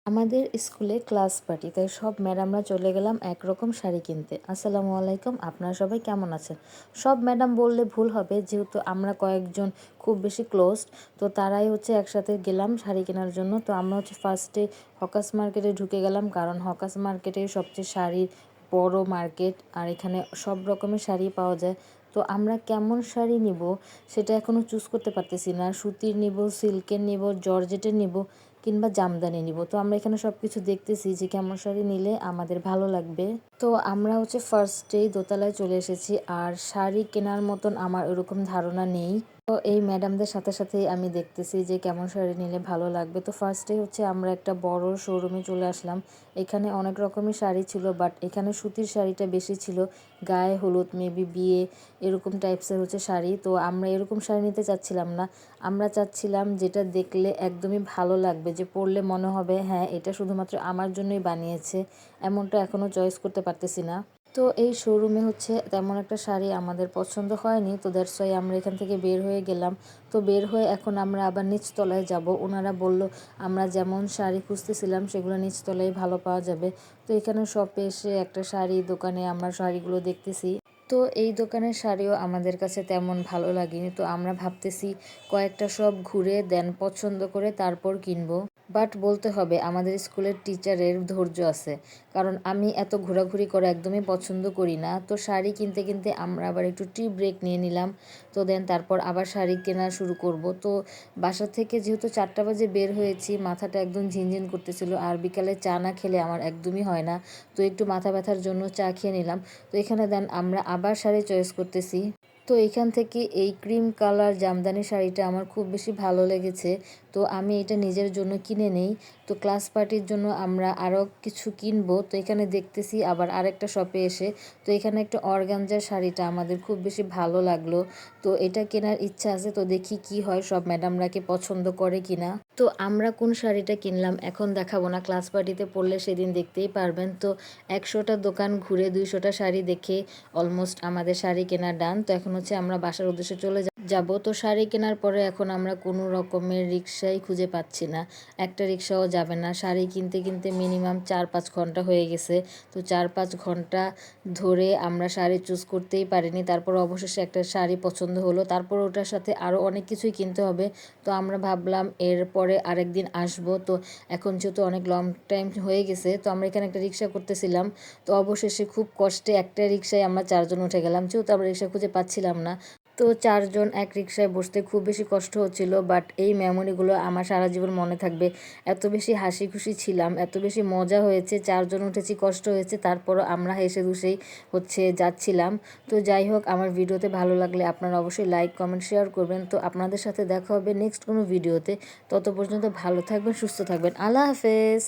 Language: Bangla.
আমাদের স্কুলে ক্লাস পার্টি, তাই সব ম্যাডামরা চলে গেলাম একরকম শাড়ি কিনতে। আসসালামু আলাইকুম, আপনারা সবাই কেমন আছেন? সব ম্যাডাম বললে ভুল হবে, যেহেতু আমরা কয়েকজন খুব বেশি ক্লোজড, তো তারাই একসাথে গেলাম শাড়ি কেনার জন্য। তো আমরা ফার্স্টে হকাস মার্কেটে ঢুকে গেলাম, কারণ হকাস মার্কেটে সবচেয়ে শাড়ির বড় মার্কেট, আর এখানে সব রকমের শাড়ি পাওয়া যায়। তো আমরা কেমন শাড়ি নিব সেটা এখনও চুজ করতে পারতেছি না। সুতির নিব, সিল্কের নিব, জর্জেটের নিব কিংবা জামদানি নিব। তো আমরা এখানে সব কিছু দেখতেছি যে কেমন শাড়ি নিলে আমাদের ভালো লাগবে। তো আমরা ফার্স্টেই দোতলায় চলে এসেছি, আর শাড়ি কেনার মতন আমার ওরকম ধারণা নেই। তো এই ম্যাডামদের সাথে সাথেই আমি দেখতেছি যে কেমন শাড়ি নিলে ভালো লাগবে। তো ফার্স্টে আমরা একটা বড় শোরুমে চলে আসলাম। এখানে অনেক রকমের শাড়ি ছিল, বাট এখানে সুতির শাড়িটা বেশি ছিল। গায়ে হলুদ, মেবি বিয়ে, এরকম টাইপসের শাড়ি। তো আমরা এরকম শাড়ি নিতে চাচ্ছিলাম না। আমরা চাচ্ছিলাম যেটা দেখলে একদমই ভালো লাগবে, যে পরলে মনে হবে হ্যাঁ এটা শুধুমাত্র আমার জন্যই বানিয়েছে, এমনটা এখনও চয়েস করতে পারতেছি না। তো এই শোরুমে তেমন একটা শাড়ি আমাদের পছন্দ হয়নি। তো দ্যাটস ওয়াই আমরা এখান থেকে বের হয়ে গেলাম। তো বের হয়ে এখন আমরা আবার নিচতলায় যাব। ওনারা বলল আমরা যেমন শাড়ি খুঁজতেছিলাম সেগুলো নিচতলায় ভালো পাওয়া যাবে। তো এখানে শপে এসে একটা শাড়ি দোকানে আমরা শাড়িগুলো দেখতেছি। তো এই দোকানের শাড়িও আমাদের কাছে তেমন ভালো লাগেনি। তো আমরা ভাবতেছি কয়েকটা শপ ঘুরে দেন পছন্দ করে তারপর কিনবো। বাট বলতে হবে আমাদের স্কুলের টিচারের ধৈর্য আছে, কারণ আমি এত ঘোরাঘুরি করে একদমই পছন্দ করি না। তো শাড়ি কিনতে কিনতে আমরা আবার একটু টি ব্রেক নিয়ে নিলাম। তো দেন তারপর আবার শাড়ি কেনা শুরু করব। তো বাসা থেকে যেহেতু 4টা বাজে বের হয়েছি, মাথাটা একদম ঝিনঝিন করতেছিল, আর বিকালে চা না খেলে আমার একদমই হয় না। তো একটু মাথা ব্যথার জন্য চা খেয়ে নিলাম। তো এখানে দেন আমরা আবার শাড়ি চয়েস করতেছি। তো এখান থেকে এই ক্রিম কালার জামদানি শাড়িটা আমার খুব বেশি ভালো লেগেছে। তো আমি এটা নিজের জন্য কিনে নেই। তো ক্লাস পার্টির জন্য আমরা আরও কিছু কিনবো। তো এখানে দেখতেছি আবার আরেকটা শপে এসে, তো এখানে একটা অর্গানজার শাড়িটা আমাদের খুব বেশি ভালো লাগলো। তো এটা কেনার ইচ্ছা আছে, তো দেখি কি হয়, সব ম্যাডামরাকে পছন্দ করে কিনা। তো আমরা কোন শাড়িটা কিনলাম এখন দেখাবো না, ক্লাস পার্টিতে পরলে সেদিন দেখতেই পারবেন। তো 100টা দোকান ঘুরে 200টা শাড়ি দেখে অলমোস্ট আমাদের শাড়ি কেনা ডান। তো এখন আমরা বাসার উদ্দেশ্যে চলে যাব। তো শাড়ি কেনার পরে এখন আমরা কোনো রকমের রিক্সাই খুঁজে পাচ্ছি না, একটা রিক্সাও যাবে না। শাড়ি কিনতে কিনতে মিনিমাম 4-5 ঘন্টা হয়ে গেছে। তো 4-5 ঘন্টা ধরে আমরা শাড়ি চুজ করতেই পারিনি। তারপর অবশেষে একটা শাড়ি পছন্দ হলো, তারপর ওটার সাথে আরও অনেক কিছুই কিনতে হবে। তো আমরা ভাবলাম এরপরে আরেকদিন আসবো। তো এখন যেহেতু অনেক লং টাইম হয়ে গেছে, তো আমরা এখানে একটা রিক্সা করতেছিলাম। তো অবশেষে খুব কষ্টে একটা রিক্সায় আমরা 4জন উঠে গেলাম, যেহেতু আমরা রিক্সা খুঁজে পাচ্ছিলাম না। তো 4জন এক রিক্সায় বসতে খুব বেশি কষ্ট হচ্ছিল, বাট এই মেমোরিগুলো আমার সারা জীবন মনে থাকবে। এত বেশি হাসি খুশি ছিলাম, এত বেশি মজা হয়েছে, 4জন উঠেছি, কষ্ট হয়েছে, তারপরও আমরা হেসে খুশেই যাচ্ছিলাম। তো যাই হোক, আমার ভিডিওতে ভালো লাগলে আপনারা অবশ্যই লাইক, কমেন্ট, শেয়ার করবেন। তো আপনাদের সাথে দেখা হবে নেক্সট কোনো ভিডিওতে। তত পর্যন্ত ভালো থাকবেন, সুস্থ থাকবেন। আল্লাহ হাফেজ।